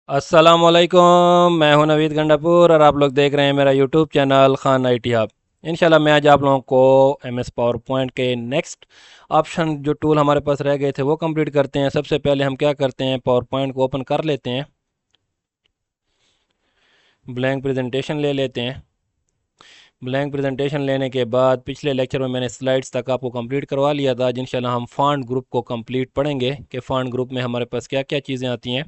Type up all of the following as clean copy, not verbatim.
अस्सलाम वालेकुम। मैं हूं नवीद गंडापुर और आप लोग देख रहे हैं मेरा YouTube channel Khan IT hub. इंशाल्लाह मैं आज आप लोगों को एम एस पावर पॉइंट के नेक्स्ट ऑप्शन जो टूल हमारे पास रह गए थे वो कंप्लीट करते हैं। सबसे पहले हम क्या करते हैं, पावर पॉइंट को ओपन कर लेते हैं, ब्लैंक प्रेजेंटेशन ले लेते हैं। ब्लैंक प्रेजेंटेशन लेने के बाद पिछले लेक्चर में मैंने स्लाइड्स तक आपको कंप्लीट करवा लिया था। आज इंशाल्लाह हम फॉन्ट ग्रुप को कंप्लीट पढ़ेंगे कि फॉन्ट ग्रुप में हमारे पास क्या क्या चीज़ें आती हैं।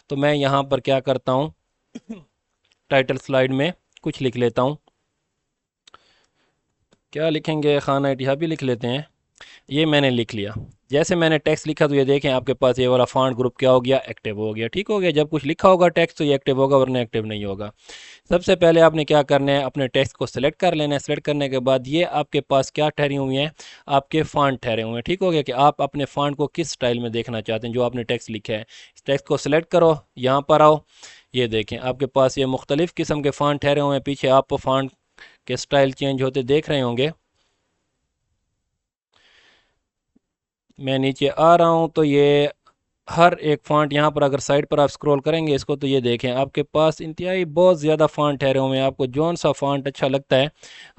तो मैं यहाँ पर क्या करता हूँ, टाइटल स्लाइड में कुछ लिख लेता हूँ। क्या लिखेंगे, खाना इटिहा भी लिख लेते हैं। ये मैंने लिख लिया। जैसे मैंने टेक्स्ट लिखा तो ये देखें आपके पास ये वाला फॉन्ट ग्रुप क्या हो गया, एक्टिव हो गया। ठीक हो गया। जब कुछ लिखा होगा टेक्स्ट तो ये एक्टिव होगा वरना एक्टिव नहीं होगा। सबसे पहले आपने क्या करना है, अपने टेक्स्ट को सिलेक्ट कर लेना है। सिलेक्ट करने के बाद ये आपके पास क्या ठहरी हुई हैं, आपके फॉन्ट ठहरे हुए हैं। ठीक हो गया कि आप अपने फॉन्ट को किस स्टाइल में देखना चाहते हैं जो आपने टेक्स्ट लिखा है। इस टेक्स्ट को सिलेक्ट करो, यहाँ पर आओ। ये देखें आपके पास ये मुख्तलिफ़ किस्म के फ़ॉन्ट ठहरे हुए हैं। पीछे आप फ़ॉन्ट के स्टाइल चेंज होते देख रहे होंगे। मैं नीचे आ रहा हूँ तो ये हर एक फ़ॉन्ट यहाँ पर अगर साइड पर आप स्क्रॉल करेंगे इसको तो ये देखें आपके पास इंतहाई बहुत ज़्यादा फ़ॉन्ट ठहरे हुए हैं। आपको जौन सा फ़ॉन्ट अच्छा लगता है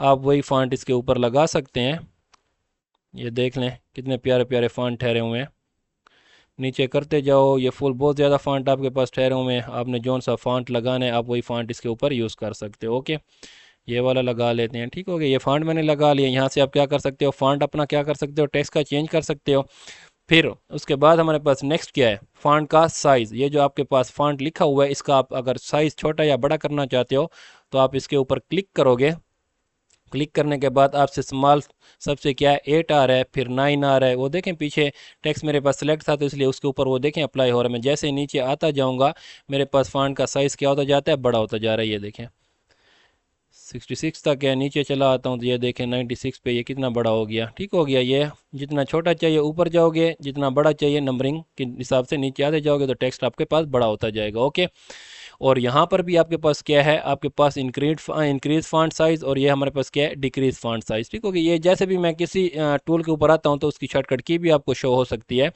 आप वही फ़ॉन्ट इसके ऊपर लगा सकते हैं। ये देख लें कितने प्यारे प्यारे फ़ॉन्ट ठहरे हुए हैं। नीचे करते जाओ, ये फुल बहुत ज़्यादा फ़ॉन्ट आपके पास ठहरे हुए हैं। आपने जौन सा फ़ॉन्ट लगाना है आप वही फ़ॉन्ट इसके ऊपर यूज़ कर सकते हो। ओके, ये वाला लगा लेते हैं। ठीक हो गया, ये फ़ॉन्ट मैंने लगा लिया। यहाँ से आप क्या कर सकते हो, फ़ॉन्ट अपना क्या कर सकते हो, टेक्स्ट का चेंज कर सकते हो। फिर उसके बाद हमारे पास नेक्स्ट क्या है, फ़ॉन्ट का साइज़। ये जो आपके पास फ़ॉन्ट लिखा हुआ है इसका आप अगर साइज़ छोटा या बड़ा करना चाहते हो तो आप इसके ऊपर क्लिक करोगे। क्लिक करने के बाद आपसे स्मॉल सबसे क्या है 8 आ रहा है, फिर 9 आ रहा है। वो देखें पीछे टेक्स्ट मेरे पास सेलेक्ट था तो इसलिए उसके ऊपर वो देखें अप्लाई हो रहा है। मैं जैसे नीचे आता जाऊंगा मेरे पास फ़ॉन्ट का साइज़ क्या होता जाता है, बड़ा होता जा रहा है। ये देखें 66 तक है। नीचे चला आता हूँ तो ये देखें 96 पे ये कितना बड़ा हो गया। ठीक हो गया। ये जितना छोटा चाहिए ऊपर जाओगे, जितना बड़ा चाहिए नंबरिंग के हिसाब से नीचे आते जाओगे तो टेक्स्ट आपके पास बड़ा होता जाएगा। ओके, और यहाँ पर भी आपके पास क्या है, आपके पास इंक्रीज फॉन्ट साइज़ और ये हमारे पास क्या है, डिक्रीज फॉन्ट साइज़। ठीक हो गया। ये जैसे भी मैं किसी टूल के ऊपर आता हूँ तो उसकी शॉर्टकट की भी आपको शो हो सकती है।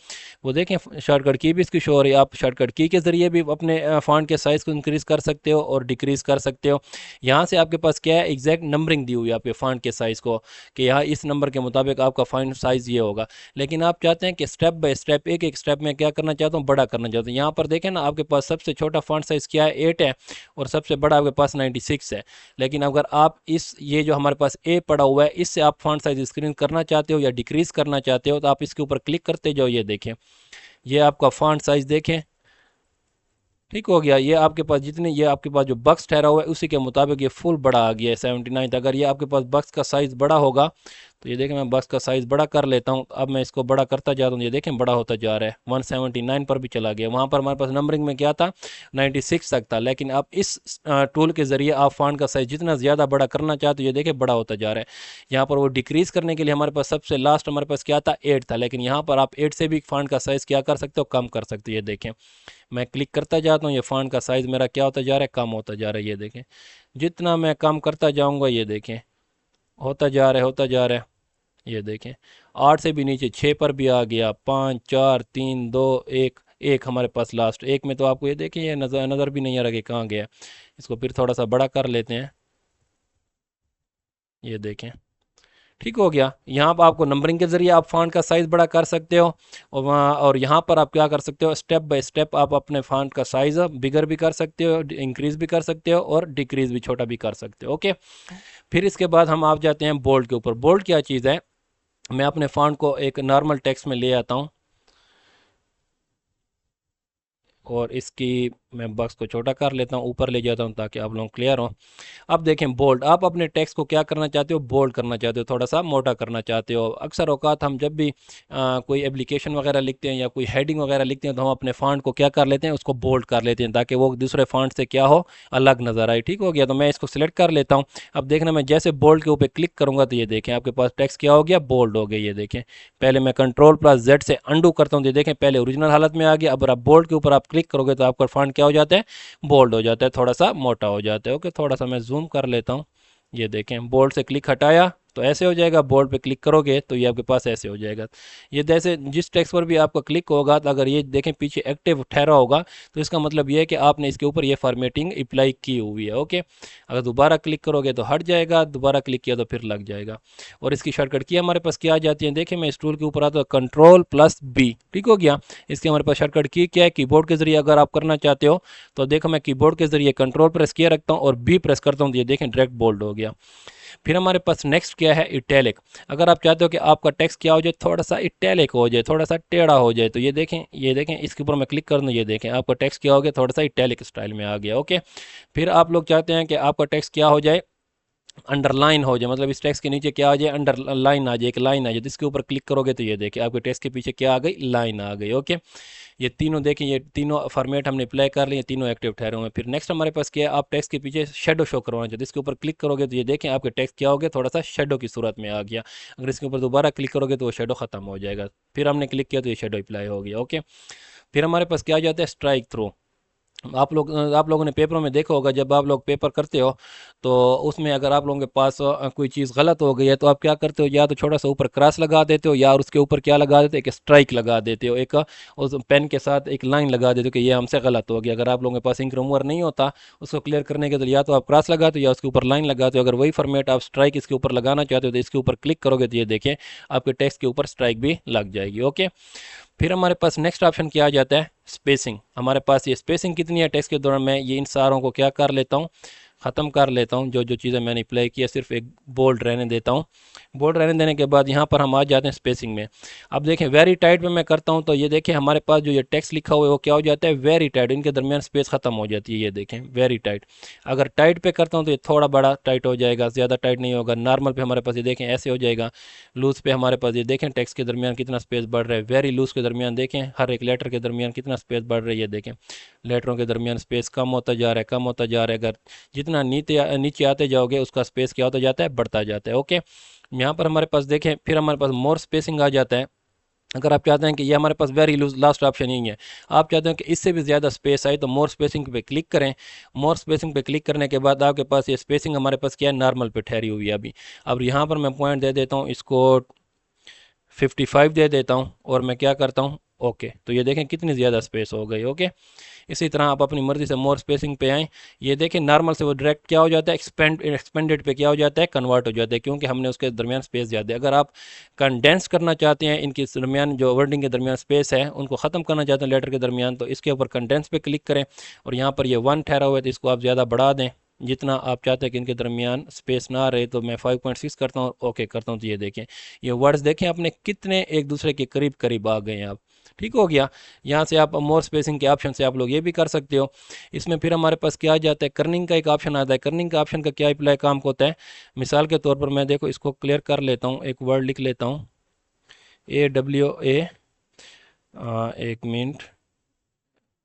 वो देखें शॉर्टकट की भी इसकी शो हो रही है। आप शॉर्टकट की के ज़रिए भी अपने फॉन्ट के साइज़ को इंक्रीज़ कर सकते हो और डिक्रीज़ कर सकते हो। यहाँ से आपके पास क्या है, एग्जैक्ट नंबरिंग दी हुई है आपके फॉन्ट के साइज़ को कि यहाँ इस नंबर के मुताबिक आपका फॉन्ट साइज़ ये होगा। लेकिन आप चाहते हैं कि स्टेप बाय स्टेप एक एक स्टेप में क्या करना चाहता हूँ, बड़ा करना चाहता हूँ। यहाँ पर देखें ना आपके पास सबसे छोटा फॉन्ट साइज़ क्या है, 8 है और सबसे बड़ा आपके पास 96 है। लेकिन अगर आप इस ये जो हमारे पास ए पड़ा हुआ है इससे आप फॉन्ट साइज स्क्रीन करना चाहते हो या डिक्रीज करना चाहते हो तो आप इसके ऊपर क्लिक करते जाओ। ये देखें ये आपका फॉन्ट साइज देखें। ठीक हो गया। ये आपके पास जितने ये आपके पास जो बक्स ठहरा हुआ है उसी के मुताबिक ये फुल बड़ा आ गया है 79। अगर ये आपके पास बक्स का साइज़ बड़ा होगा तो ये देखें मैं बक्स का साइज़ बड़ा कर लेता हूँ। अब मैं इसको बड़ा करता जाता हूँ, ये देखें बड़ा होता जा रहा है, 179 पर भी चला गया। वहाँ पर हमारे पास नंबरिंग में क्या था, 96 तक था। लेकिन अब इस टूल के ज़रिए आप फॉन्ट का साइज़ जितना ज़्यादा बड़ा करना चाहते हो ये देखें बड़ा होता जा रहा है। यहाँ पर वो डिक्रीज़ करने के लिए हमारे पास सबसे लास्ट हमारे पास क्या था, 8 था। लेकिन यहाँ पर आप 8 से भी फॉन्ट का साइज़ क्या कर सकते हो, कम कर सकते हो। ये देखें मैं क्लिक करता जाता हूँ, ये फ़ॉन्ट का साइज़ मेरा क्या होता जा रहा है, कम होता जा रहा है। ये देखें जितना मैं कम करता जाऊँगा ये देखें होता जा रहा है, होता जा रहा है। ये देखें 8 से भी नीचे 6 पर भी आ गया, 5 4 3 2 1। एक हमारे पास लास्ट एक में तो आपको ये देखें ये नज़र नज़र भी नहीं आ रहा कि कहाँ गया। इसको फिर थोड़ा सा बड़ा कर लेते हैं। ये देखें ठीक हो गया। यहाँ पर आपको नंबरिंग के ज़रिए आप फ़ॉन्ट का साइज़ बड़ा कर सकते हो और वहाँ और यहाँ पर आप क्या कर सकते हो, स्टेप बाय स्टेप आप अपने फ़ॉन्ट का साइज़ बिगर भी कर सकते हो, इंक्रीज़ भी कर सकते हो और डिक्रीज़ भी छोटा भी कर सकते हो। ओके, फिर इसके बाद हम आप जाते हैं बोल्ड के ऊपर। बोल्ड क्या चीज़ है, मैं अपने फ़ॉन्ट को एक नॉर्मल टेक्स्ट में ले आता हूँ और इसकी मैं बॉक्स को छोटा कर लेता हूँ, ऊपर ले जाता हूँ ताकि आप लोग क्लियर हो। अब देखें बोल्ड, आप अपने टेक्स्ट को क्या करना चाहते हो, बोल्ड करना चाहते हो, थोड़ा सा मोटा करना चाहते हो। अक्सर औकात हम जब भी कोई एप्लीकेशन वगैरह लिखते हैं या कोई हेडिंग वगैरह लिखते हैं तो हम अपने फ़ॉन्ट को क्या कर लेते हैं, उसको बोल्ड कर लेते हैं ताकि वो दूसरे फ़ॉन्ट से क्या हो, अलग नज़र आए। ठीक हो गया। तो मैं इसको सिलेक्ट कर लेता हूँ। अब देखना मैं जैसे बोल्ड के ऊपर क्लिक करूँगा तो ये देखें आपके पास टेक्स्ट क्या हो गया, बोल्ड हो गया। ये देखें पहले मैं कंट्रोल प्लस जेड से अंडू करता हूँ तो ये देखें पहले ओरिजिनल हालत में आ गया। अब आप बोल्ड के ऊपर आप क्लिक करोगे तो आपका फॉन्ट क्या हो जाता है, बोल्ड हो जाता है, थोड़ा सा मोटा हो जाता है। ओके, थोड़ा सा मैं जूम कर लेता हूँ। ये देखें बोल्ड से क्लिक हटाया तो ऐसे हो जाएगा। बोल्ड पे क्लिक करोगे तो ये आपके पास ऐसे हो जाएगा। ये जैसे जिस टेक्स्ट पर भी आपका क्लिक होगा तो अगर ये देखें पीछे एक्टिव ठहरा होगा तो इसका मतलब ये है कि आपने इसके ऊपर ये फॉर्मेटिंग अप्लाई की हुई है। ओके, अगर दोबारा क्लिक करोगे तो हट जाएगा, दोबारा क्लिक किया तो फिर लग जाएगा। और इसकी शॉर्टकट की हमारे पास क्या आ जाती है, देखिए मैं इस टूल के ऊपर आता हूँ Ctrl+B, ठीक हो गया। इसकी हमारे पास शॉर्टकट की क्या है, कीबोर्ड के जरिए अगर आप करना चाहते हो तो देखो मैं कीबोर्ड के जरिए कंट्रोल प्रेस किया रखता हूँ और बी प्रेस करता हूँ तो ये देखें डायरेक्ट बोल्ड हो गया। फिर हमारे पास नेक्स्ट क्या है, इटैलिक। अगर आप चाहते हो कि आपका टेक्स्ट क्या हो जाए, थोड़ा सा इटैलिक हो जाए, थोड़ा सा टेढ़ा हो जाए, तो ये देखें, ये देखें इसके ऊपर मैं क्लिक कर दूँ, ये देखें आपका टेक्स्ट क्या हो गया, थोड़ा सा इटैलिक स्टाइल में आ गया। ओके, फिर आप लोग चाहते हैं कि आपका टेक्स्ट क्या हो जाए, अंडरलाइन हो जाए, मतलब इस टेक्स्ट के नीचे क्या आ जाए, अंडरलाइन आ जाए, एक लाइन आ जाए। इसके ऊपर क्लिक करोगे तो ये देखिए आपके टेक्स्ट के पीछे क्या आ गई, लाइन आ गई। ओके, ये तीनों देखें, ये तीनों फॉर्मेट हमने अप्लाई कर लिए, तीनों एक्टिव ठहरे हुए हैं। फिर नेक्स्ट हमारे पास क्या है, आप टेक्स्ट के पीछे शेडो शो करवाना चाहते हैं, इसके ऊपर क्लिक करोगे तो ये देखें आपके टेक्स्ट क्या हो गया, थोड़ा सा शेडो की सूरत में आ गया। अगर इसके ऊपर दोबारा क्लिक करोगे तो वो शेडो खत्म हो जाएगा। फिर हमने क्लिक किया तो ये शेडो अप्लाई हो गया। ओके, फिर हमारे पास क्या आ जाता है, स्ट्राइक थ्रू। आप लोगों ने पेपरों में देखा होगा, जब आप लोग पेपर करते हो तो उसमें अगर आप लोगों के पास कोई चीज़ गलत हो गई है तो आप क्या करते हो, या तो छोटा सा ऊपर क्रॉस लगा देते हो, या और उसके ऊपर क्या लगा देते हो, एक स्ट्राइक लगा देते हो, एक उस पेन के साथ एक लाइन लगा देते हो कि ये हमसे गलत हो गया। अगर आप लोगों के पास इंक रिमूवर नहीं होता उसको क्लियर करने के, तो या तो आप क्रॉस लगाते हो या उसके ऊपर लाइन लगाते हो। अगर वही फॉर्मेट आप स्ट्राइक इसके ऊपर लगाना चाहते हो तो इसके ऊपर क्लिक करोगे तो ये देखें आपके टेक्स्ट के ऊपर स्ट्राइक भी लग जाएगी। ओके, फिर हमारे पास नेक्स्ट ऑप्शन क्या आ जाता है, स्पेसिंग। हमारे पास ये स्पेसिंग कितनी है टेक्स्ट के दौरान, मैं ये इन सारों को क्या कर लेता हूँ, ख़त्म कर लेता हूँ। जो जो चीज़ें मैंने अप्लाई किया सिर्फ एक बोल्ड रहने देता हूँ। बोल्ड रहने देने के बाद यहाँ पर हम आ जाते हैं स्पेसिंग में। अब देखें वेरी टाइट में मैं करता हूँ तो ये देखें हमारे पास जो ये टेक्स्ट लिखा हुआ है वो क्या हो जाता है, वेरी टाइट, इनके दरमियान स्पेस ख़त्म हो जाती है, ये देखें वेरी टाइट। अगर टाइट पे करता हूँ तो ये थोड़ा बड़ा टाइट हो जाएगा, ज़्यादा टाइट नहीं होगा। नॉर्मल पे हमारे पास ये देखें ऐसे हो जाएगा। लूज़ पे हमारे पास ये देखें टेक्स्ट के दरमियान कितना स्पेस बढ़ रहा है। वेरी लूज़ के दरमियान देखें हर एक लेटर के दरमियान कितना स्पेस बढ़ रहा है, ये देखें लेटरों के दरमियान स्पेस कम होता जा रहा है, कम होता जा रहा है। अगर जितना नीचे नीचे आते जाओगे उसका स्पेस क्या होता जाता है, बढ़ता जाता है। ओके, यहाँ पर हमारे पास देखें फिर हमारे पास मोर स्पेसिंग आ जाता है। अगर आप चाहते हैं कि ये हमारे पास वेरी लूज, लास्ट ऑप्शन ही है, आप चाहते हैं कि इससे भी ज़्यादा स्पेस आए तो मोर स्पेसिंग पे क्लिक करें। मोर स्पेसिंग पे क्लिक करने के बाद आपके पास ये स्पेसिंग हमारे पास क्या है, नॉर्मल पे ठहरी हुई है अभी। अब यहाँ पर मैं पॉइंट दे देता हूँ, इसको 55 दे देता हूँ और मैं क्या करता हूँ, ओके, तो ये देखें कितनी ज़्यादा स्पेस हो गई। ओके, इसी तरह आप अपनी मर्ज़ी से मोर स्पेसिंग पे आएँ। ये देखें नॉर्मल से वो डायरेक्ट क्या हो जाता है, एक्सपेंडेड पे क्या हो जाता है, कन्वर्ट हो जाता है, क्योंकि हमने उसके दरमियान स्पेस ज़्यादा है। अगर आप कंडेंस करना चाहते हैं, इनके दरमियान जो वर्डिंग के दरमियान स्पेस है उनको ख़त्म करना चाहते हैं लेटर के दरमियान, तो इसके ऊपर कंडेंस पे क्लिक करें और यहाँ पर ये 1 ठहरा हुआ है तो इसको आप ज़्यादा बढ़ा दें जितना आप चाहते हैं कि इनके दरमियान स्पेस ना रहे। तो मैं 5.6 करता हूँ, ओके करता हूँ, तो ये देखें ये वर्ड्स देखें अपने कितने एक दूसरे के करीब करीब आ गए हैं आप। ठीक हो गया। यहाँ से आप मोर स्पेसिंग के ऑप्शन से आप लोग ये भी कर सकते हो। इसमें फिर हमारे पास क्या आ जाता है, कर्निंग का एक ऑप्शन आता है। कर्निंग का ऑप्शन का क्या अप्लाई काम होता है, मिसाल के तौर पर मैं देखो इसको क्लियर कर लेता हूँ, एक वर्ड लिख लेता हूँ AWA, एक मिनट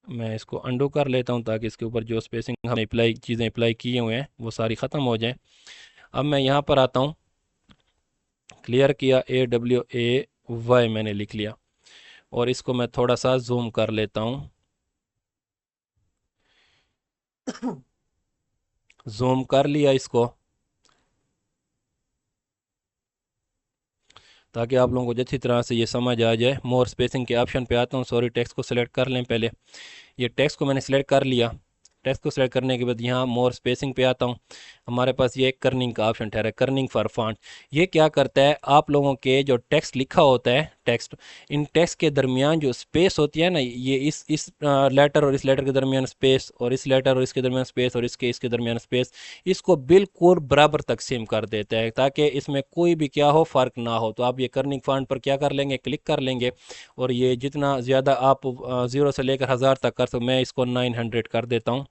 मैं इसको अंडू कर लेता हूँ ताकि इसके ऊपर जो स्पेसिंग हमने अप्लाई चीज़ें अप्लाई किए हुए हैं वो सारी ख़त्म हो जाएं। अब मैं यहाँ पर आता हूँ, क्लियर किया, AWAY मैंने लिख लिया और इसको मैं थोड़ा सा जूम कर लेता हूँ, जूम कर लिया इसको ताकि आप लोगों को अच्छी तरह से ये समझ आ जाए। मोर स्पेसिंग के ऑप्शन पे आता हूँ, सॉरी टेक्स्ट को सिलेक्ट कर लें पहले। ये टेक्स्ट को मैंने सिलेक्ट कर लिया। टेक्स्ट को सिलेक्ट करने के बाद यहाँ मोर स्पेसिंग पे आता हूँ। हमारे पास ये कर्निंग का ऑप्शन ठहरा है, कर्निंग फॉर फॉन्ट। ये क्या करता है, आप लोगों के जो टेक्स्ट लिखा होता है, टेक्स्ट, इन टेक्स्ट के दरमियान जो स्पेस होती है ना, ये इस लेटर और इस लेटर के दरमियान स्पेस, और इस लेटर और इसके दरमियान स्पेस, और इसके दरमियान स्पेस, इसको बिल्कुल बराबर तकसीम कर देता है ताकि इसमें कोई भी क्या हो, फ़र्क ना हो। तो आप ये कर्निंग फॉन्ट पर क्या कर लेंगे, क्लिक कर लेंगे और ये जितना ज़्यादा आप 0 से लेकर 1000 तक कर सकते, मैं इसको 900 कर देता हूँ।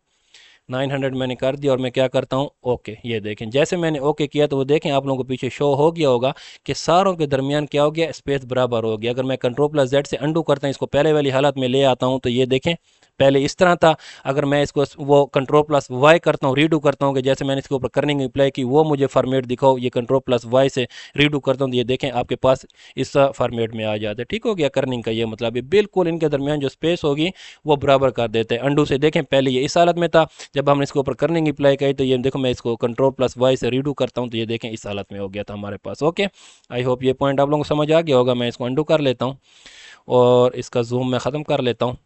900 मैंने कर दिया और मैं क्या करता हूँ, ओके। ये देखें जैसे मैंने ओके किया तो वो देखें आप लोगों को पीछे शो हो गया होगा कि सारों के दरमियान क्या हो गया, स्पेस बराबर हो गया। अगर मैं Ctrl+Z से अंडू करता हूँ, इसको पहले वाली हालत में ले आता हूँ तो ये देखें पहले इस तरह था। अगर मैं इसको वो Ctrl+Y करता हूँ, रीडू करता हूँ कि जैसे मैंने इसके ऊपर कर्निंग अप्लाई की वो मुझे फॉर्मेट दिखाओ, ये Ctrl+Y से रीडू करता हूँ तो ये देखें आपके पास इस फॉर्मेट में आ जाता है। ठीक हो गया। कर्निंग का ये मतलब है बिल्कुल इनके दरमियान जो स्पेस होगी वो बराबर कर देते हैं। अंडू से देखें पहले ये इस हालत में था, जब हमने इसके ऊपर करनिंग अप्लाई की तो ये देखो मैं इसको Ctrl+Y से रीडू करता हूँ तो ये देखें इस हालत में हो गया था हमारे पास। ओके, आई होप ये पॉइंट आप लोगों को समझ आ गया होगा। मैं इसको अंडू कर लेता हूँ और इसका जूम मैं ख़त्म कर लेता हूँ।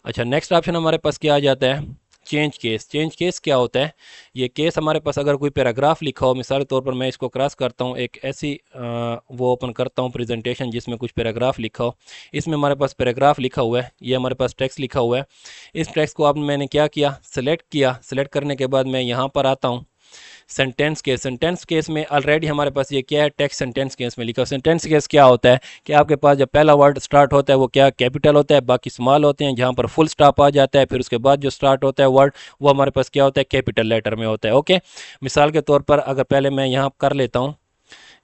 अच्छा, नेक्स्ट ऑप्शन हमारे पास क्या आ जाता है, चेंज केस। चेंज केस क्या होता है, ये केस हमारे पास अगर कोई पैराग्राफ लिखा हो, मिसाल के तौर पर मैं इसको क्रॉस करता हूँ, एक ऐसी वो ओपन करता हूँ प्रेजेंटेशन जिसमें कुछ पैराग्राफ लिखा हो। इसमें हमारे पास पैराग्राफ लिखा हुआ है, ये हमारे पास टेक्स्ट लिखा हुआ है। इस टेक्स्ट को अब मैंने क्या किया, सेलेक्ट किया। सेलेक्ट करने के बाद मैं यहाँ पर आता हूँ सेंटेंस केस। सेंटेंस केस में ऑलरेडी हमारे पास ये क्या है, टेक्स्ट सेंटेंस केस में लिखा। सेंटेंस केस क्या होता है कि आपके पास जब पहला वर्ड स्टार्ट होता है वो क्या कैपिटल होता है, बाकी स्मॉल होते हैं। जहाँ पर फुल स्टॉप आ जाता है फिर उसके बाद जो स्टार्ट होता है वर्ड वो हमारे पास क्या होता है, कैपिटल लेटर में होता है। ओके, मिसाल के तौर पर अगर पहले मैं यहाँ कर लेता हूँ,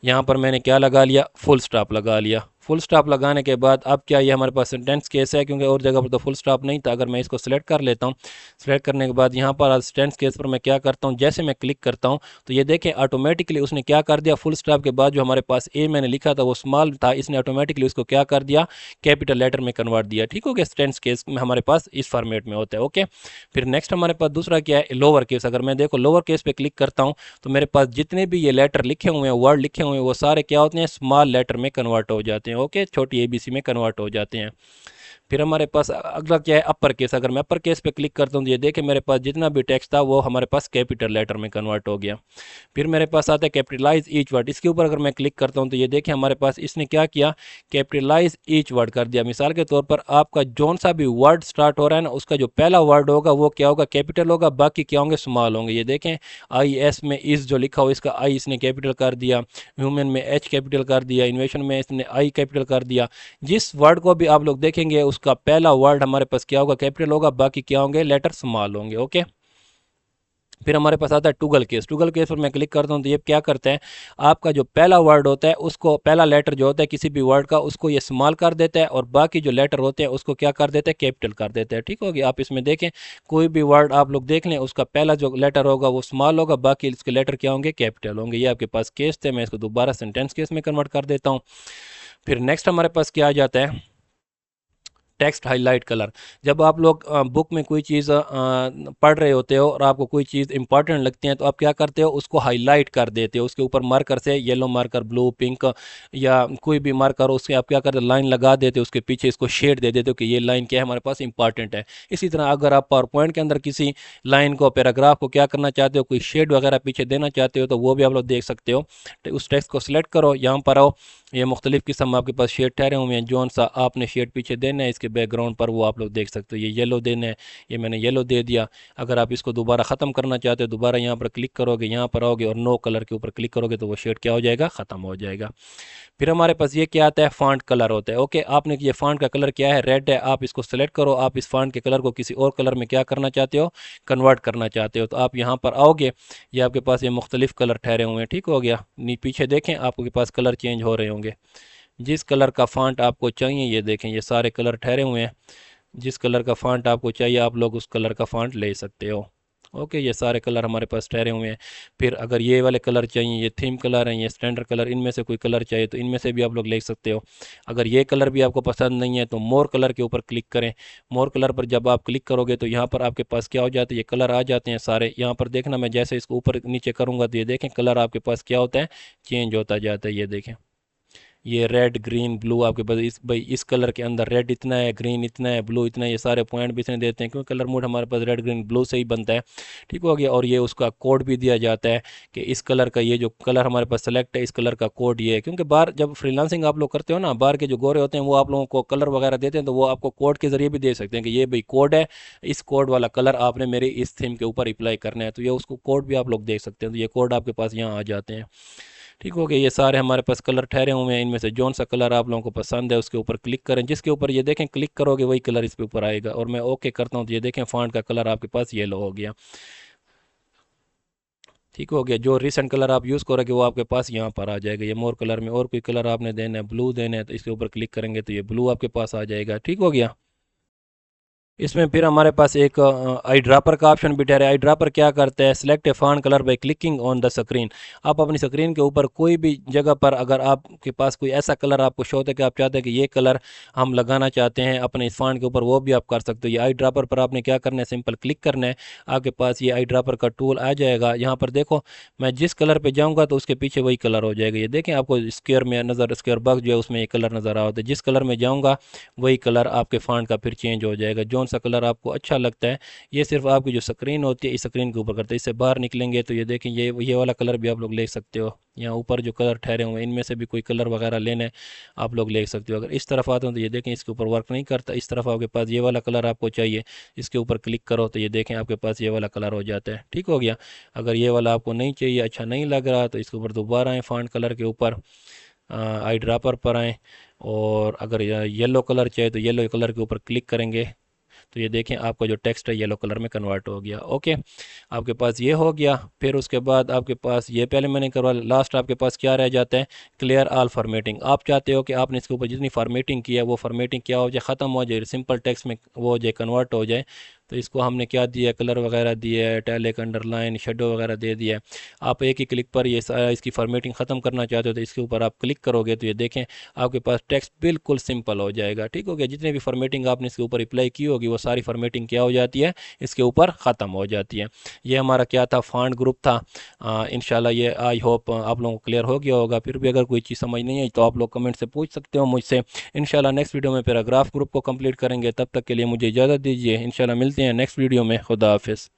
यहाँ पर मैंने क्या लगा लिया, फुल स्टॉप लगा लिया। फुल स्टॉप लगाने के बाद अब क्या, ये हमारे पास सेंटेंस केस है क्योंकि और जगह पर तो फुल स्टॉप नहीं था। अगर मैं इसको सिलेक्ट कर लेता हूँ, सिलेक्ट करने के बाद यहाँ पर सेंटेंस केस पर मैं क्या करता हूँ, जैसे मैं क्लिक करता हूँ तो ये देखें ऑटोमेटिकली उसने क्या कर दिया, फुल स्टॉप के बाद जो हमारे पास ए मैंने लिखा था वो स्मॉल था, इसने ऑटोमेटिकली उसको क्या कर दिया, कैपिटल लेटर में कन्वर्ट दिया। ठीक हो गया, सेंटेंस केस में हमारे पास इस फॉर्मेट में होता है। ओके, फिर नेक्स्ट हमारे पास दूसरा क्या है, लोअर केस। अगर मैं देखो लोअर केस पे क्लिक करता हूँ तो मेरे पास जितने भी ये लेटर लिखे हुए हैं, वर्ड लिखे हुए हैं, वो सारे क्या होते हैं, स्मॉल लेटर में कन्वर्ट हो जाते हैं। ओके, छोटी एबीसी में कन्वर्ट हो जाते हैं। फिर हमारे पास अगला क्या है, अपर केस। अगर मैं अपर केस पे क्लिक करता हूँ तो ये देखें मेरे पास जितना भी टेक्स्ट था वो हमारे पास कैपिटल लेटर में कन्वर्ट हो गया। फिर मेरे पास आता है कैपिटलाइज ईच वर्ड। इसके ऊपर अगर मैं क्लिक करता हूँ तो ये देखें हमारे पास इसने क्या किया, कैपिटलाइज ईच वर्ड कर दिया। मिसाल के तौर पर आपका जौन सा भी वर्ड स्टार्ट हो रहा है ना, उसका जो पहला वर्ड होगा वो क्या होगा, कैपिटल होगा, बाकी क्या होंगे, स्मॉल होंगे। ये देखें आई एस में इस जो लिखा हो इसका आई इसने कैपिटल कर दिया, ह्यूमन में एच कैपिटल कर दिया, इन्वेशन में इसने आई कैपिटल कर दिया। जिस वर्ड को भी आप लोग देखेंगे उसका पहला वर्ड हमारे पास क्या होगा, कैपिटल होगा, बाकी क्या होंगे, लेटर स्मॉल होंगे। ओके, फिर हमारे पास आता है टूगल केस। टूगल केस पर मैं क्लिक करता हूँ तो ये क्या करता है, आपका जो पहला वर्ड होता है उसको, पहला लेटर जो होता है किसी भी वर्ड का, उसको ये स्मॉल कर देता है और बाकी जो लेटर होते हैं उसको क्या कर देता है, कैपिटल कर देता है। ठीक होगी, आप इसमें देखें कोई भी वर्ड आप लोग देख लें उसका पहला जो लेटर होगा वो स्मॉल होगा, बाकी इसके लेटर क्या होंगे, कैपिटल होंगे। ये आपके पास केस थे, मैं इसको दोबारा सेंटेंस केस में कन्वर्ट कर देता हूँ। फिर नेक्स्ट हमारे पास क्या आ जाता है, टेक्स्ट हाईलाइट कलर। जब आप लोग बुक में कोई चीज़ पढ़ रहे होते हो और आपको कोई चीज़ इंपॉर्टेंट लगती है तो आप क्या करते हो, उसको हाईलाइट कर देते हो। उसके ऊपर मार्कर से, येलो मार्कर, ब्लू, पिंक या कोई भी मार्कर, उसके आप क्या करते हो, लाइन लगा देते हो, उसके पीछे इसको शेड दे देते हो कि ये लाइन क्या है, हमारे पास इंपॉर्टेंट है। इसी तरह अगर आप पावर पॉइंट के अंदर किसी लाइन को, पैराग्राफ को क्या करना चाहते हो, कोई शेड वगैरह पीछे देना चाहते हो तो वो भी आप लोग देख सकते हो। तो उस टेक्स्ट को सिलेक्ट करो, यहाँ पर आओ, ये मुख्तलिफ़ किस्म आपके पास शेड ठहरे हुए हैं, जौन सा आपने शेड पीछे देना है इसके बैकग्राउंड पर वो आप लोग देख सकते हो। ये येलो देना है, ये मैंने येलो दे दिया। अगर आप इसको दोबारा ख़त्म करना चाहते हो, दोबारा यहाँ पर क्लिक करोगे, यहाँ पर आओगे और नो कलर के ऊपर क्लिक करोगे तो वो शेड क्या हो जाएगा, ख़त्म हो जाएगा। फिर हमारे पास ये क्या आता है, फॉन्ट कलर होता है। ओके, आपने ये फॉन्ट का कलर क्या है, रेड है, आप इसको सेलेक्ट करो। आप इस फॉन्ट के कलर को किसी और कलर में क्या करना चाहते हो, कन्वर्ट करना चाहते हो तो आप यहाँ पर आओगे, ये आपके पास ये मुख्तलिफ कलर ठहरे हुए हैं। ठीक हो गया, पीछे देखें आपके पास कलर चेंज हो रहे होंगे। जिस कलर का फ़ॉन्ट आपको चाहिए, ये देखें ये सारे कलर ठहरे हुए हैं। जिस कलर का फ़ॉन्ट आपको चाहिए आप लोग उस कलर का फ़ॉन्ट ले सकते हो। ओके, ये सारे कलर हमारे पास ठहरे हुए हैं। फिर अगर ये वाले कलर चाहिए, ये थीम कलर हैं, ये स्टैंडर्ड कलर, इनमें से कोई कलर चाहिए तो इनमें से भी आप लोग ले सकते हो। अगर ये कलर भी आपको पसंद नहीं है तो मोर कलर के ऊपर क्लिक करें। मोर कलर पर जब आप क्लिक करोगे तो यहाँ पर आपके पास क्या हो जाता है, ये कलर आ जाते हैं सारे। यहाँ पर देखना, मैं जैसे इसको ऊपर नीचे करूँगा तो ये देखें कलर आपके पास क्या होता है, चेंज होता जाता है। ये देखें, ये रेड, ग्रीन, ब्लू आपके पास इस भाई इस कलर के अंदर रेड इतना है, ग्रीन इतना है, ब्लू इतना है, ये सारे पॉइंट भी इसने देते हैं क्योंकि कलर मोड हमारे पास रेड, ग्रीन, ब्लू से ही बनता है। ठीक हो गया, और ये उसका कोड भी दिया जाता है कि इस कलर का, ये जो कलर हमारे पास सेलेक्ट है इस कलर का कोड ये है। क्योंकि बाहर जब फ्रीलांसिंग आप लोग करते हो ना, बाहर के जो गोरे होते हैं वो आप लोगों को कलर वगैरह देते हैं तो वो आपको कोड के ज़रिए भी दे सकते हैं कि ये भाई कोड है, इस कोड वाला कलर आपने मेरी इस थीम के ऊपर अप्लाई करना है, तो ये उसको कोड भी आप लोग देख सकते हैं। तो ये कोड आपके पास यहाँ आ जाते हैं। ठीक हो गया, ये सारे हमारे पास कलर ठहरे हुए हैं। इनमें से जौन सा कलर आप लोगों को पसंद है उसके ऊपर क्लिक करें। जिसके ऊपर ये देखें क्लिक करोगे वही कलर इस पे ऊपर आएगा। और मैं ओके करता हूँ तो ये देखें फॉन्ट का कलर आपके पास येलो हो गया। ठीक हो गया, जो रिसेंट कलर आप यूज़ करोगे वो आपके पास यहाँ पर आ जाएगा। ये मोर कलर में और कोई कलर आपने देना है, ब्लू देना है तो इसके ऊपर क्लिक करेंगे तो ये ब्लू आपके पास आ जाएगा। ठीक हो गया। इसमें फिर हमारे पास एक आई ड्रापर का ऑप्शन भी ठहरा है। आई ड्रापर क्या करता है, select A font colour by clicking on the screen. आप अपनी स्क्रीन के ऊपर कोई भी जगह पर अगर आपके पास कोई ऐसा कलर आपको शो होता है कि आप चाहते हैं कि ये कलर हम लगाना चाहते हैं अपने इस फॉन्ट के ऊपर, वो भी आप कर सकते हो। ये आई ड्रापर पर आपने क्या करना है, सिंपल क्लिक करना है, आपके पास ये आई ड्रापर का टूल आ जाएगा। यहाँ पर देखो, मैं जिस कलर पे जाऊँगा तो उसके पीछे वही कलर हो जाएगा। ये देखें, आपको स्क्वायर में नज़र, स्क्वायर बॉक्स जो है उसमें ये कलर नज़र आ होता है। जिस कलर में जाऊँगा वही कलर आपके फ़ॉन्ट का फिर चेंज हो जाएगा, जौन सा कलर आपको अच्छा लगता है। ये सिर्फ आपकी जो स्क्रीन होती है इस स्क्रीन के ऊपर करते हैं। इससे बाहर निकलेंगे तो ये देखें, ये वाला कलर भी आप लोग ले सकते हो। यहाँ ऊपर जो कलर ठहरे हुए हैं इनमें से भी कोई कलर वगैरह लेना है आप लोग ले सकते हो। अगर इस तरफ आते हो तो ये देखें इसके ऊपर वर्क नहीं करता। इस तरफ आपके पास ये वाला कलर आपको चाहिए, इसके ऊपर क्लिक करो तो ये देखें आपके पास ये वाला कलर हो जाता है। ठीक हो गया। अगर ये वाला आपको नहीं चाहिए, अच्छा नहीं लग रहा, तो इसके ऊपर दोबारा आए फॉन्ट कलर के ऊपर, आई ड्रापर पर आएँ, और अगर येलो कलर चाहिए तो येलो कलर के ऊपर क्लिक करेंगे तो ये देखें आपका जो टेक्स्ट है येलो कलर में कन्वर्ट हो गया। ओके, आपके पास ये हो गया। फिर उसके बाद आपके पास ये पहले मैंने करवा, लास्ट आपके पास क्या रह जाता है, क्लियर ऑल फॉर्मेटिंग। आप चाहते हो कि आपने इसके ऊपर जितनी फॉर्मेटिंग की है वो फॉर्मेटिंग क्या हो जाए, ख़त्म हो जाए, सिंपल टेक्स्ट में वो हो जाए, कन्वर्ट हो जाए। तो इसको हमने क्या दिया, कलर वगैरह दिया है, टैलिक, अंडरलाइन, शेडो वगैरह दे दिया है। आप एक ही क्लिक पर ये सारा इसकी फॉर्मेटिंग ख़त्म करना चाहते हो तो इसके ऊपर आप क्लिक करोगे तो ये देखें आपके पास टेक्स्ट बिल्कुल सिंपल हो जाएगा। ठीक हो गया। जितने भी फॉर्मेटिंग आपने इसके ऊपर अप्लाई की होगी वो सारी फॉर्मेटिंग क्या हो जाती है, इसके ऊपर ख़त्म हो जाती है। ये हमारा क्या था, फॉन्ट ग्रुप था। इंशाल्लाह ये आई होप आप लोगों को क्लियर हो गया होगा। फिर भी अगर कोई चीज़ समझ नहीं आई तो आप लोग कमेंट से पूछ सकते हो मुझसे। इंशाल्लाह नेक्स्ट वीडियो में पैराग्राफ ग्रुप को कंप्लीट करेंगे। तब तक के लिए मुझे इजाज़त दीजिए। इंशाल्लाह मिलते हैं नेक्स्ट वीडियो में। खुदा हाफिज़।